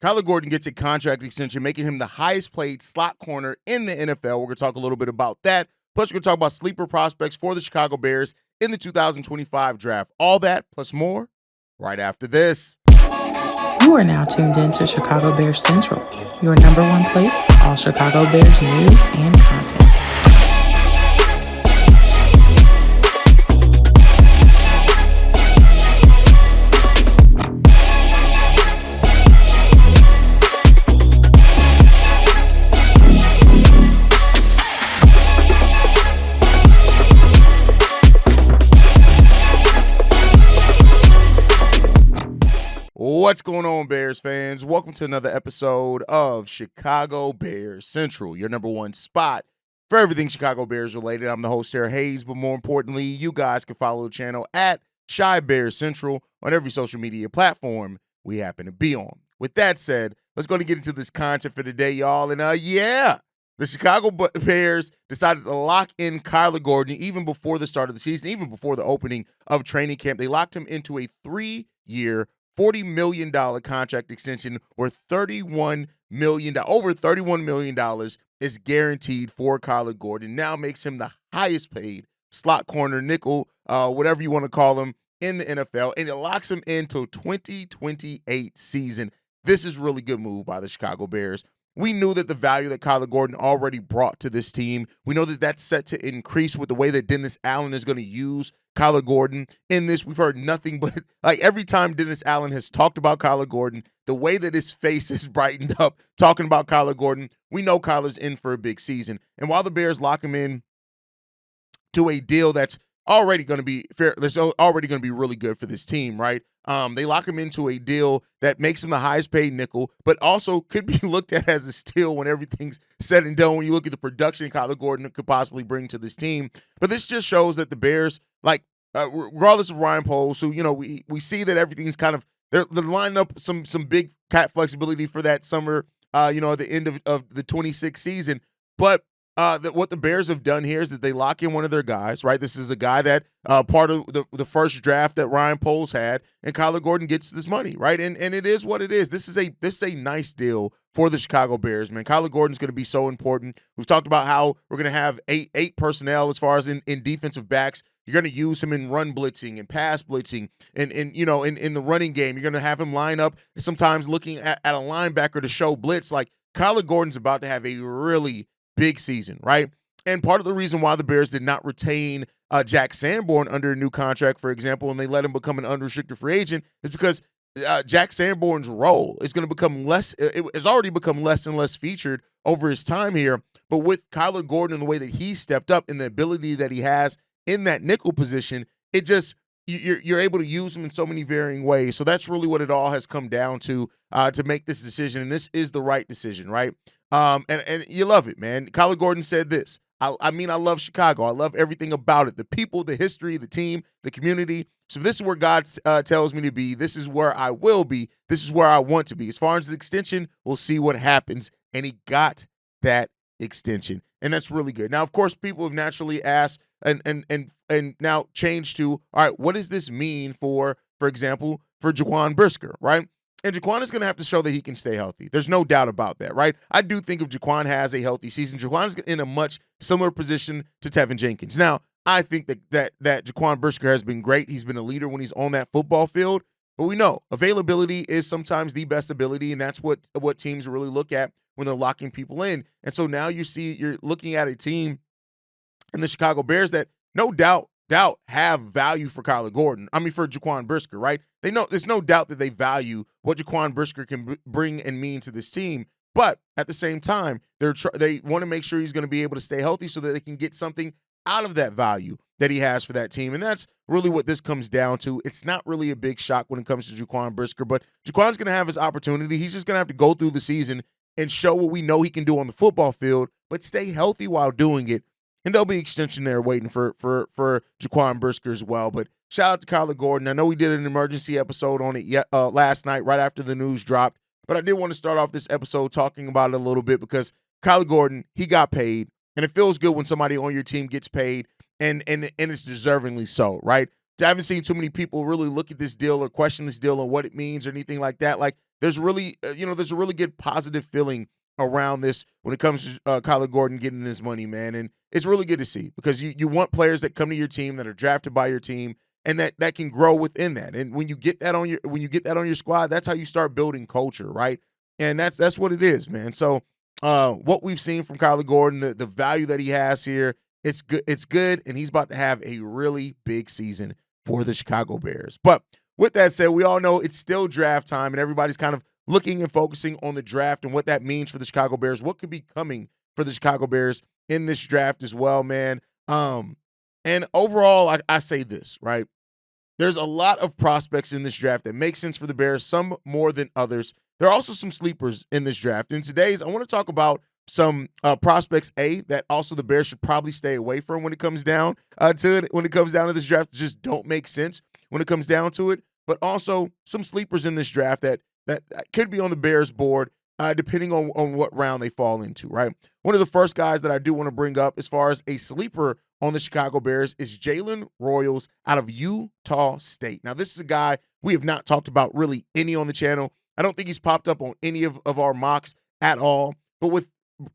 Kyler Gordon gets a contract extension, making him the highest paid slot corner in the NFL. We're going to talk a little bit about that. Plus, we're going to talk about sleeper prospects for the Chicago Bears in the 2025 draft. All that plus more right after this. You are now tuned in to Chicago Bears Central, your number one place for all Chicago Bears news and content. What's going on, Bears fans? Welcome to another episode of Chicago Bears Central, your number one spot for everything Chicago Bears related. I'm the host, Sarah Hayes, but more importantly, you guys can follow the channel at Chi Bears Central on every social media platform we happen to be on. With that said, let's go and get into this content for today, y'all. And the Chicago Bears decided to lock in Kyler Gordon even before the start of the season, even before the opening of training camp. They locked him into a 3-year, $40 million contract extension worth $31 million. Over $31 million is guaranteed for Kyler Gordon. Now makes him the highest paid slot corner, nickel, whatever you want to call him, in the NFL. And it locks him into 2028 season. This is a really good move by the Chicago Bears. We knew that the value that Kyler Gordon already brought to this team, we know that that's set to increase with the way that Dennis Allen is going to use Kyler Gordon in this. We've heard nothing but, like, every time Dennis Allen has talked about Kyler Gordon, the way that his face is brightened up talking about Kyler Gordon, we know Kyler's in for a big season. And while the Bears lock him in to a deal that's already going to be fair, that's already going to be really good for this team, right? They lock him into a deal that makes him the highest paid nickel, but also could be looked at as a steal when everything's said and done, when you look at the production Kyler Gordon could possibly bring to this team. But this just shows that the Bears, regardless of Ryan Poles, who, we see that everything's kind of, they're lining up some big cap flexibility for that summer, at the end of the 26th season. But what the Bears have done here is that they lock in one of their guys, right? This is a guy that part of the first draft that Ryan Poles had, and Kyler Gordon gets this money, right? And it is what it is. This is a nice deal for the Chicago Bears, man. Kyler Gordon's going to be so important. We've talked about how we're going to have eight personnel as far as in defensive backs. You're going to use him in run blitzing and pass blitzing, and in the running game. You're going to have him line up sometimes looking at a linebacker to show blitz. Like, Kyler Gordon's about to have a really big season, right? And part of the reason why the Bears did not retain Jack Sanborn under a new contract, for example, and they let him become an unrestricted free agent, is because Jack Sanborn's role is going to become less. It has already become less and less featured over his time here. But with Kyler Gordon and the way that he stepped up and the ability that he has in that nickel position, it just, you're able to use him in so many varying ways. So that's really what it all has come down to make this decision. And this is the right decision, right? And you love it, man. Kyler Gordon said this. I love Chicago. I love everything about it. The people, the history, the team, the community. So this is where God tells me to be. This is where I will be. This is where I want to be. As far as the extension, we'll see what happens. And he got that extension. And that's really good. Now, of course, people have naturally asked and now changed to, all right, what does this mean for example, for Jaquan Brisker, right? And Jaquan is going to have to show that he can stay healthy. There's no doubt about that, right? I do think if Jaquan has a healthy season, Jaquan is in a much similar position to Tevin Jenkins. Now, I think that Jaquan Brisker has been great. He's been a leader when he's on that football field. But we know availability is sometimes the best ability, and that's what teams really look at when they're locking people in. And so now you're looking at a team in the Chicago Bears that no doubt have value for Kyler Gordon. For Jaquan Brisker, right? They know there's no doubt that they value what Jaquan Brisker can bring and mean to this team. But at the same time, they want to make sure he's going to be able to stay healthy so that they can get something out of that value that he has for that team. And that's really what this comes down to. It's not really a big shock when it comes to Jaquan Brisker, but Jaquan's going to have his opportunity. He's just going to have to go through the season and show what we know he can do on the football field, but stay healthy while doing it. And there'll be extension there waiting for Jaquan Brisker as well. But shout out to Kyler Gordon. I know we did an emergency episode on it last night right after the news dropped. But I did want to start off this episode talking about it a little bit because Kyler Gordon, he got paid. And it feels good when somebody on your team gets paid, and it's deservingly so, right? I haven't seen too many people really look at this deal or question this deal and what it means or anything like that. Like, there's really, there's a really good positive feeling around this when it comes to Kyler Gordon getting his money, man. And it's really good to see because you want players that come to your team that are drafted by your team and that can grow within that. And when you get that on your squad, that's how you start building culture, right? And that's what it is, man. So what we've seen from Kyler Gordon, the value that he has here, it's good, and he's about to have a really big season for the Chicago Bears. But with that said, we all know it's still draft time, and everybody's kind of looking and focusing on the draft and what that means for the Chicago Bears, what could be coming for the Chicago Bears in this draft as well, man. And overall, I say this, right? There's a lot of prospects in this draft that make sense for the Bears, some more than others. There are also some sleepers in this draft. And today's, I want to talk about some prospects, that also the Bears should probably stay away from when it comes down to it. When it comes down to this draft, just don't make sense when it comes down to it. But also some sleepers in this draft that could be on the Bears board, depending on what round they fall into, right? One of the first guys that I do want to bring up as far as a sleeper on the Chicago Bears is Jalen Royals out of Utah State. Now, this is a guy we have not talked about really any on the channel. I don't think he's popped up on any of our mocks at all. But with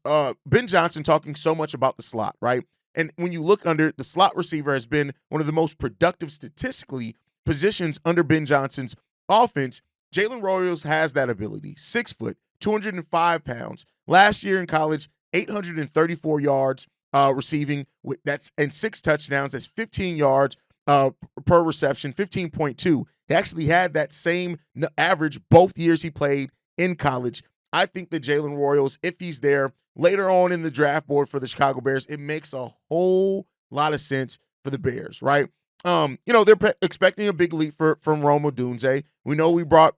Ben Johnson talking so much about the slot, right? And when you look under, the slot receiver has been one of the most productive statistically positions under Ben Johnson's offense. Jalen Royals has that ability. 6 foot, 205 pounds. Last year in college, 834 yards receiving, and 6 touchdowns. That's 15 yards per reception, 15.2. He actually had that same average both years he played in college. I think that Jalen Royals, if he's there later on in the draft board for the Chicago Bears, it makes a whole lot of sense for the Bears, right? They're expecting a big leap from Rome Odunze. We know we brought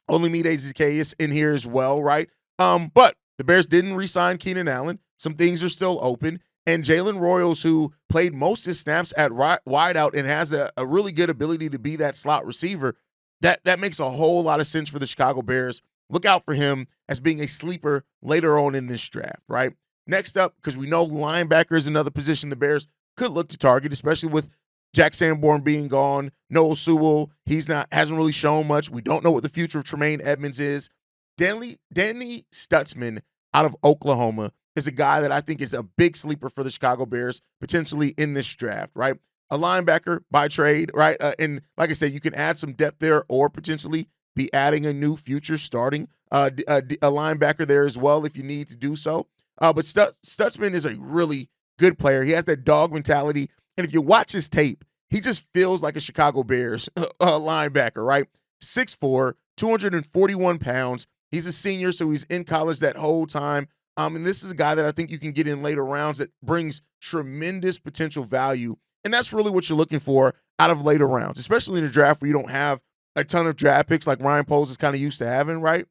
Olamide Zaccheaus in here as well, right? But the Bears didn't re-sign Keenan Allen. Some things are still open. And Jalen Royals, who played most of his snaps at wideout and has a really good ability to be that slot receiver, that makes a whole lot of sense for the Chicago Bears. Look out for him as being a sleeper later on in this draft, right? Next up, because we know linebacker is another position the Bears could look to target, especially with Jack Sanborn being gone. Noah Sewell, hasn't really shown much. We don't know what the future of Tremaine Edmonds is. Danny Stutzman out of Oklahoma is a guy that I think is a big sleeper for the Chicago Bears, potentially in this draft, right? A linebacker by trade, right? And like I said, you can add some depth there or potentially be adding a new future starting a linebacker there as well if you need to do so. But Stutzman is a really good player. He has that dog mentality. And if you watch his tape, he just feels like a Chicago Bears linebacker, right? 6'4", 241 pounds. He's a senior, so he's in college that whole time. And this is a guy that I think you can get in later rounds that brings tremendous potential value. And that's really what you're looking for out of later rounds, especially in a draft where you don't have a ton of draft picks like Ryan Poles is kind of used to having, right?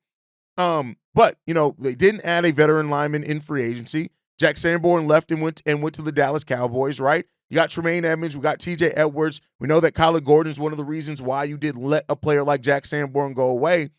But they didn't add a veteran lineman in free agency. Jack Sanborn left and went to the Dallas Cowboys, right? You got Tremaine Edmonds, we got TJ Edwards. We know that Kyler Gordon is one of the reasons why you did let a player like Jack Sanborn go away,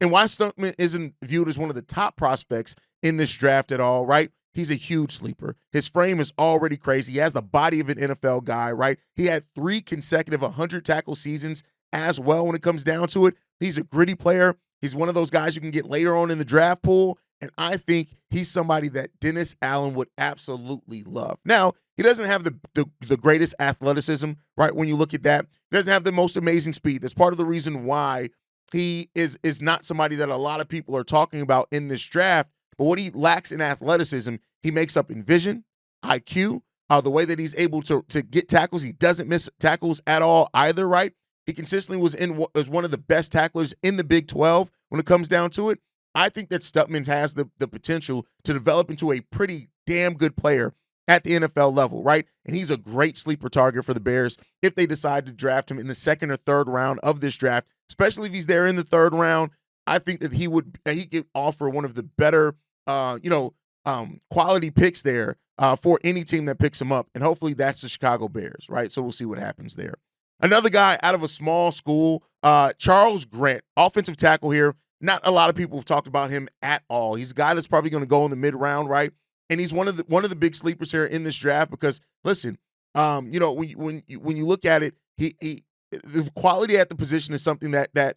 and why Stuntman isn't viewed as one of the top prospects in this draft at all, right? He's a huge sleeper. His frame is already crazy. He has the body of an NFL guy, right? He had 3 consecutive 100-tackle seasons as well when it comes down to it. He's a gritty player. He's one of those guys you can get later on in the draft pool, and I think he's somebody that Dennis Allen would absolutely love. Now, he doesn't have the greatest athleticism, right? When you look at that, he doesn't have the most amazing speed. That's part of the reason why he is not somebody that a lot of people are talking about in this draft. But what he lacks in athleticism, he makes up in vision, IQ, the way that he's able to get tackles. He doesn't miss tackles at all either, right? He consistently was one of the best tacklers in the Big 12 when it comes down to it. I think that Stuntman has the potential to develop into a pretty damn good player at the NFL level, right? And he's a great sleeper target for the Bears if they decide to draft him in the 2nd or 3rd round of this draft, especially if he's there in the 3rd round. I think that he could offer one of the better, quality picks there for any team that picks him up. And hopefully that's the Chicago Bears, right? So we'll see what happens there. Another guy out of a small school, Charles Grant, offensive tackle here. Not a lot of people have talked about him at all. He's a guy that's probably going to go in the mid-round, right? And he's one of the big sleepers here in this draft because, listen, when you look at it, The quality at the position is something that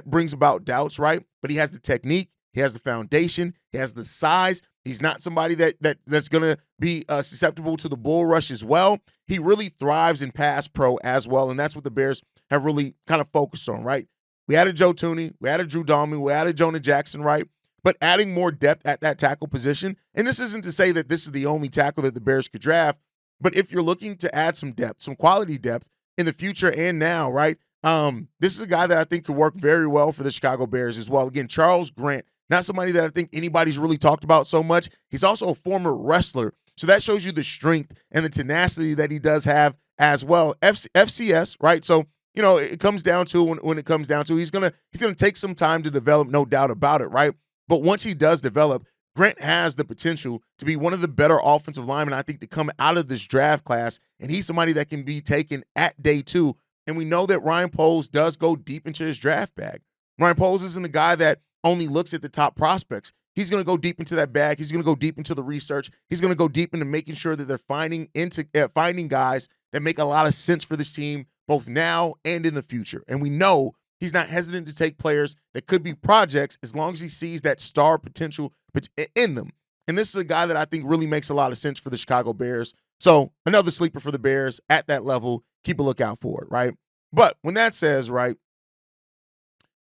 brings about doubts, right? But he has the technique, he has the foundation, he has the size. He's not somebody that's gonna be susceptible to the bull rush as well. He really thrives in pass pro as well, and that's what the Bears have really kind of focused on, right? We added Joe Tooney, we added Drew Dalman, we added Jonah Jackson, right? But adding more depth at that tackle position, and this isn't to say that this is the only tackle that the Bears could draft, but if you're looking to add some depth, some quality depth in the future and now, right? This is a guy that I think could work very well for the Chicago Bears as well. Again, Charles Grant, not somebody that I think anybody's really talked about so much. He's also a former wrestler, so that shows you the strength and the tenacity that he does have as well. FCS, right? So it comes down to when it comes down to he's gonna take some time to develop, no doubt about it, right? But once he does develop, Grant has the potential to be one of the better offensive linemen, I think, to come out of this draft class, and he's somebody that can be taken at day 2. And we know that Ryan Poles does go deep into his draft bag. Ryan Poles isn't a guy that only looks at the top prospects. He's going to go deep into that bag. He's going to go deep into the research. He's going to go deep into making sure that they're finding guys that make a lot of sense for this team, both now and in the future. And we know he's not hesitant to take players that could be projects as long as he sees that star potential in them. And this is a guy that I think really makes a lot of sense for the Chicago Bears. So another sleeper for the Bears at that level. Keep a lookout for it, right? But when that says, right,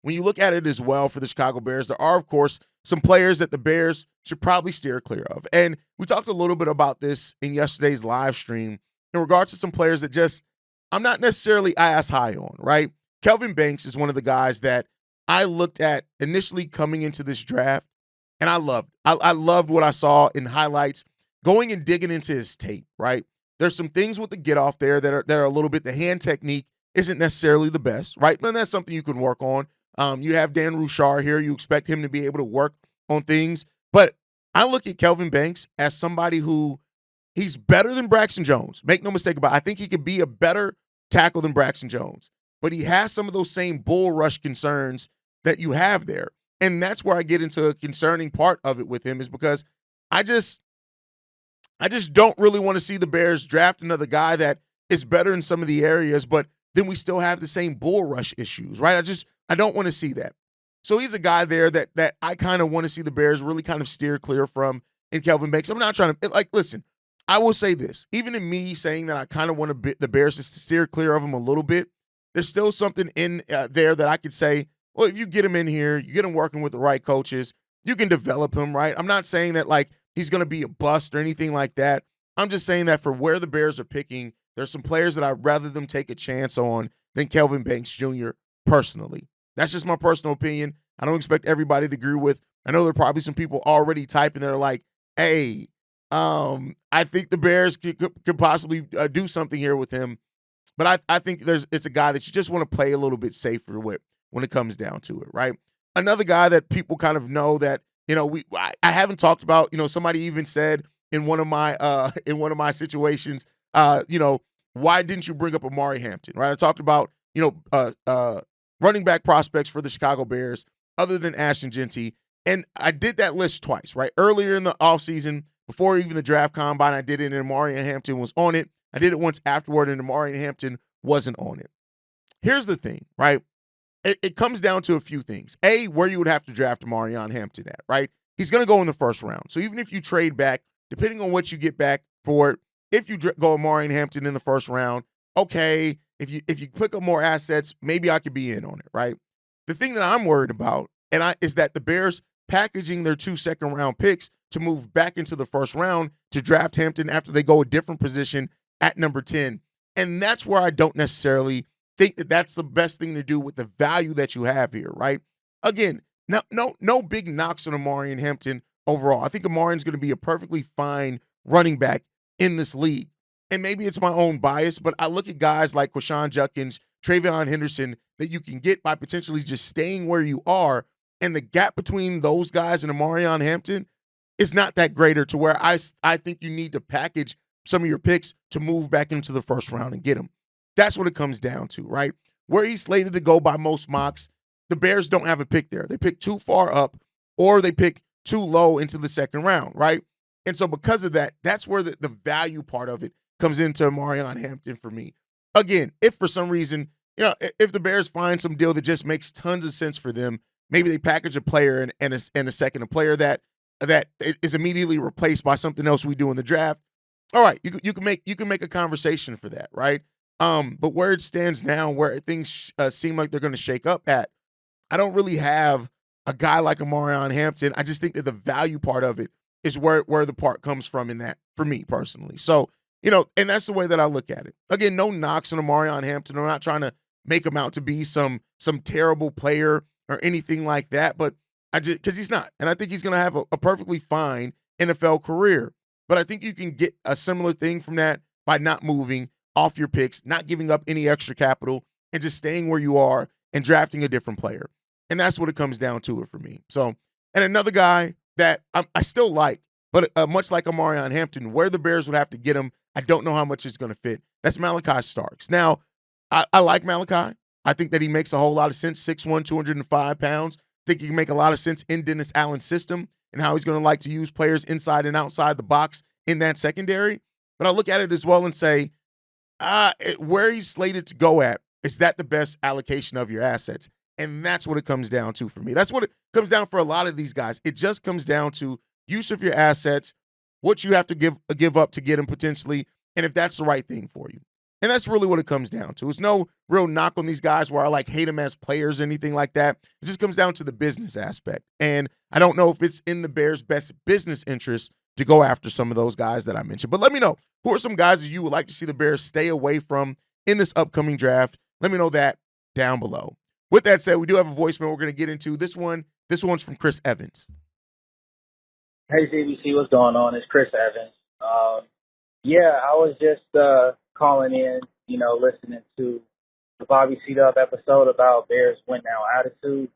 when you look at it as well for the Chicago Bears, there are, of course, some players that the Bears should probably steer clear of. And we talked a little bit about this in yesterday's live stream in regards to some players that just I'm not necessarily as high on, right? Kelvin Banks is one of the guys that I looked at initially coming into this draft, and I loved. I loved what I saw in highlights, going and digging into his tape, right? There's some things with the get off there that are a little bit, the hand technique isn't necessarily the best, right? But that's something you can work on. You have Dan Rouchar here. You expect him to be able to work on things. But I look at Kelvin Banks as somebody who he's better than Braxton Jones. Make no mistake about it. I think he could be a better tackle than Braxton Jones. But he has some of those same bull rush concerns that you have there. And that's where I get into a concerning part of it with him is because I just don't really want to see the Bears draft another guy that is better in some of the areas, but then we still have the same bull rush issues, right? I don't want to see that. So he's a guy there that I kind of want to see the Bears really kind of steer clear from in Kelvin Banks. I'm not trying to, listen, I will say this. Even in me saying that I kind of want the Bears to steer clear of him a little bit, there's still something in there that I could say, well, if you get him in here, you get him working with the right coaches, you can develop him, right? I'm not saying that, he's going to be a bust or anything like that. I'm just saying that for where the Bears are picking, there's some players that I'd rather them take a chance on than Kelvin Banks Jr. personally. That's just my personal opinion. I don't expect everybody to agree with. I know there are probably some people already typing that are like, hey, I think the Bears could possibly do something here with him. But I think it's a guy that you just want to play a little bit safer with when it comes down to it, right? Another guy that people kind of know that, I haven't talked about, somebody even said in one of my situations, why didn't you bring up Amari Hampton, right? I talked about, running back prospects for the Chicago Bears other than Ashton Genty. And I did that list twice, right? Earlier in the offseason, before even the draft combine, I did it and Amari Hampton was on it. I did it once afterward and Amari Hampton wasn't on it. Here's the thing, right? It comes down to a few things. A, where you would have to draft Amari Hampton at, right? He's going to go in the first round. So even if you trade back, depending on what you get back for it, if you go Amari Hampton in the first round, okay, if you pick up more assets, maybe I could be in on it, right? The thing that I'm worried about is that the Bears packaging their 2 second-round picks to move back into the first round to draft Hampton after they go a different position at number 10. And that's where I don't necessarily think that that's the best thing to do with the value that you have here, right? Again, no big knocks on Amari Hampton overall. I think Amari is going to be a perfectly fine running back in this league. And maybe it's my own bias, but I look at guys like Quashawn Judkins, Travion Henderson that you can get by potentially just staying where you are, and the gap between those guys and Amari Hampton is not that greater to where I think you need to package some of your picks to move back into the first round and get them. That's what it comes down to, right? Where he's slated to go by most mocks, the Bears don't have a pick there. They pick too far up or they pick too low into the second round, right? And so because of that, that's where the value part of it comes into Amari Hampton for me. again, if for some reason, if the Bears find some deal that just makes tons of sense for them, maybe they package a player and a second, a player that is immediately replaced by something else we do in the draft. All right, you can make a conversation for that, right? But where it stands now, where things seem like they're going to shake up at, I don't really have a guy like Amarion Hampton. I just think that the value part of it is where the part comes from in that, for me personally. So, and that's the way that I look at it. Again, no knocks on Amarion Hampton. I'm not trying to make him out to be some terrible player or anything like that, but because he's not. And I think he's going to have a perfectly fine NFL career. But I think you can get a similar thing from that by not moving off your picks, not giving up any extra capital, and just staying where you are and drafting a different player. And that's what it comes down to it for me. So, and another guy that I still like, but much like Amarion Hampton, where the Bears would have to get him, I don't know how much it's going to fit. That's Malachi Starks. Now, I like Malachi. I think that he makes a whole lot of sense, 6'1", 205 pounds. I think he can make a lot of sense in Dennis Allen's system and how he's going to like to use players inside and outside the box in that secondary. But I look at it as well and say, where he's slated to go at, is that the best allocation of your assets? And that's what it comes down to for me. That's what it comes down for a lot of these guys. It just comes down to use of your assets, what you have to give up to get them potentially, and if that's the right thing for you. And that's really what it comes down to. It's no real knock on these guys where I hate them as players or anything like that. It just comes down to the business aspect. And I don't know if it's in the Bears' best business interest to go after some of those guys that I mentioned. But let me know, who are some guys that you would like to see the Bears stay away from in this upcoming draft? Let me know that down below. With that said, we do have a voicemail we're going to get into. This one's from Chris Evans. Hey, CBC, what's going on? It's Chris Evans. I was just calling in, listening to the Bobby C-Dub episode about Bears win now attitude,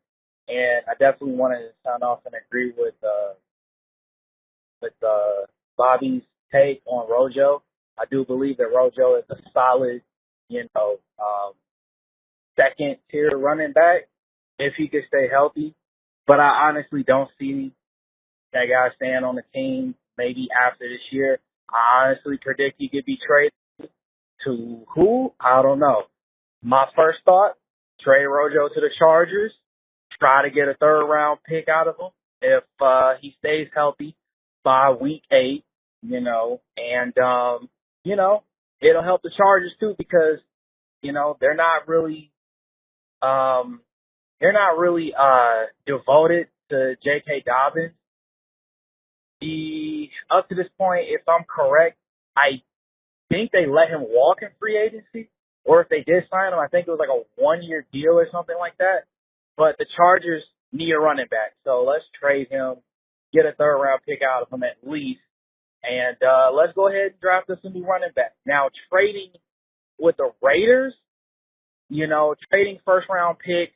and I definitely wanted to sign off and agree with Bobby's take on Rojo. I do believe that Rojo is a solid, second-tier running back if he could stay healthy. But I honestly don't see that guy staying on the team maybe after this year. I honestly predict he could be traded to who? I don't know. My first thought, trade Rojo to the Chargers, try to get a third-round pick out of him if he stays healthy by week 8, and, it'll help the Chargers too because, they're not really devoted to J.K. Dobbins. Up to this point, if I'm correct, I think they let him walk in free agency, or if they did sign him, I think it was like a 1-year deal or something like that. But the Chargers need a running back, so let's trade him, get a third-round pick out of him at least, and let's go ahead and draft us a new running back. Now, trading with the Raiders, trading first-round picks,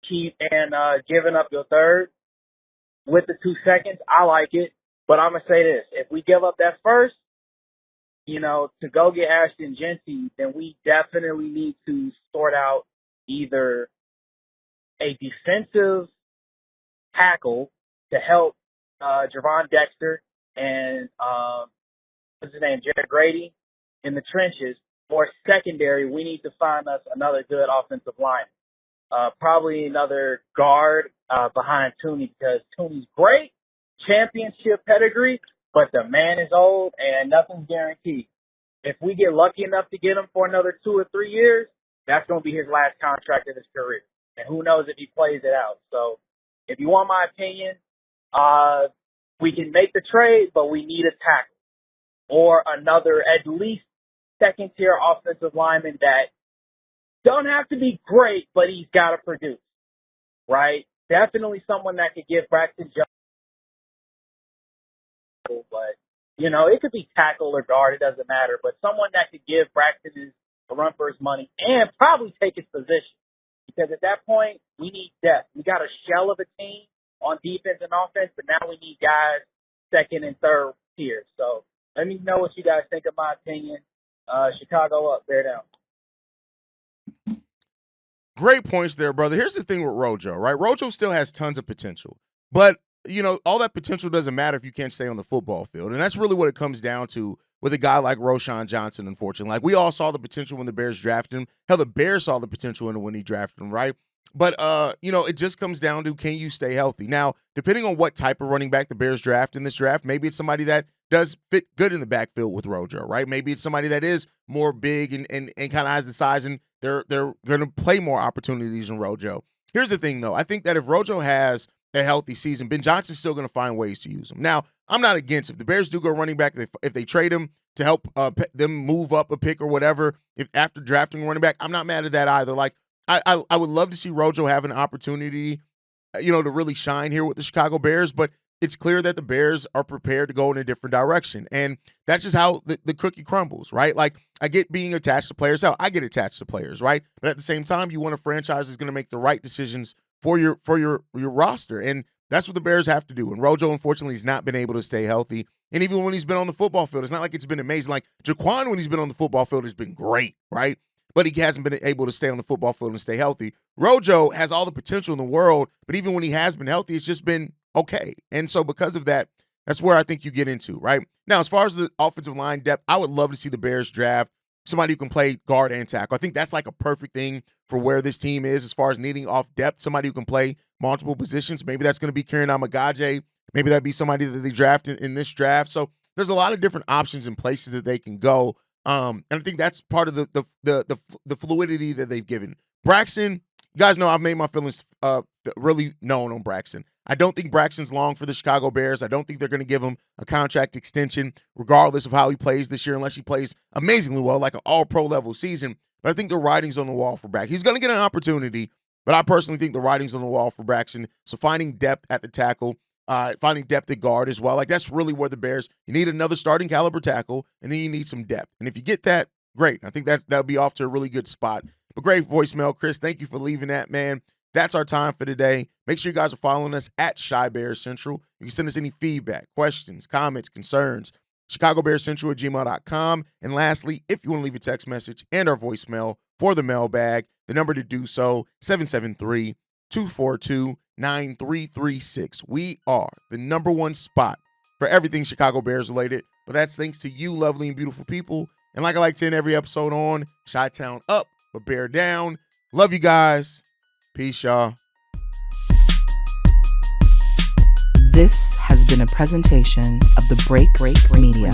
giving up your third with the 2 seconds, I like it. But I'm going to say this. If we give up that first, to go get Ashton Genty, then we definitely need to sort out either a defensive tackle to help Javon Dexter and what's his name, Jared Grady in the trenches, or secondary, we need to find us another good offensive line. Probably another guard behind Tooney because Tooney's great, championship pedigree, but the man is old and nothing's guaranteed. If we get lucky enough to get him for another 2 or 3 years, that's going to be his last contract of his career. And who knows if he plays it out. So if you want my opinion, we can make the trade, but we need a tackle or another at least second-tier offensive lineman that don't have to be great, but he's got to produce, right? Definitely someone that could give Braxton Jones, but, it could be tackle or guard. It doesn't matter. But someone that could give Braxton a run for his money and probably take his position. Because at that point, we need depth. We got a shell of a team on defense and offense, but now we need guys second and third tier. So let me know what you guys think of my opinion. Chicago up, Bear down. Great points there, brother. Here's the thing with Rojo, right? Rojo still has tons of potential. But, all that potential doesn't matter if you can't stay on the football field. And that's really what it comes down to with a guy like Roschon Johnson, unfortunately. Like, we all saw the potential when the Bears drafted him. Hell, the Bears saw the potential when he drafted him, right? But, it just comes down to, can you stay healthy? Now, depending on what type of running back the Bears draft in this draft, maybe it's somebody that does fit good in the backfield with Rojo, right? Maybe it's somebody that is more big and kind of has the size, and they're going to play more opportunities than Rojo. Here's the thing, though. I think that if Rojo has a healthy season, Ben Johnson's still going to find ways to use him. Now, I'm not against if the Bears do go running back, if they trade him to help them move up a pick or whatever, if after drafting a running back, I'm not mad at that either. Like, I would love to see Rojo have an opportunity, to really shine here with the Chicago Bears, but it's clear that the Bears are prepared to go in a different direction. And that's just how the cookie crumbles, right? Like, I get being attached to players. Hell, I get attached to players, right? But at the same time, you want a franchise that's going to make the right decisions for your roster. And that's what the Bears have to do. And Rojo, unfortunately, has not been able to stay healthy. And even when he's been on the football field, it's not like it's been amazing. Like, Jaquan, when he's been on the football field, has been great, right? But he hasn't been able to stay on the football field and stay healthy. Rojo has all the potential in the world, but even when he has been healthy, it's just been okay. And so because of that, that's where I think you get into, right? Now, as far as the offensive line depth, I would love to see the Bears draft somebody who can play guard and tackle. I think that's like a perfect thing for where this team is as far as needing off depth, somebody who can play multiple positions. Maybe that's going to be Kieran Amagaje. Maybe that'd be somebody that they draft in this draft. So there's a lot of different options and places that they can go. And I think that's part of the fluidity that they've given. Braxton, you guys know I've made my feelings really known on Braxton. I don't think Braxton's long for the Chicago Bears. I don't think they're going to give him a contract extension regardless of how he plays this year, unless he plays amazingly well, like an all-pro level season. But I think the writing's on the wall for Braxton. He's going to get an opportunity, but I personally think the writing's on the wall for Braxton. So finding depth at the tackle, finding depth at guard as well. Like, that's really where the Bears, you need another starting caliber tackle, and then you need some depth. And if you get that, great. I think that'll be off to a really good spot. But great voicemail, Chris. Thank you for leaving that, man. That's our time for today. Make sure you guys are following us at Chi Bears Central. You can send us any feedback, questions, comments, concerns, ChicagoBearsCentral@gmail.com. And lastly, if you want to leave a text message and our voicemail for the mailbag, the number to do so, 773-242-9336. We are the number one spot for everything Chicago Bears related, but that's thanks to you, lovely and beautiful people. And like I like to end every episode on, Chi-Town up, but Bear down. Love you guys. Peace, y'all. This has been a presentation of the Break Media.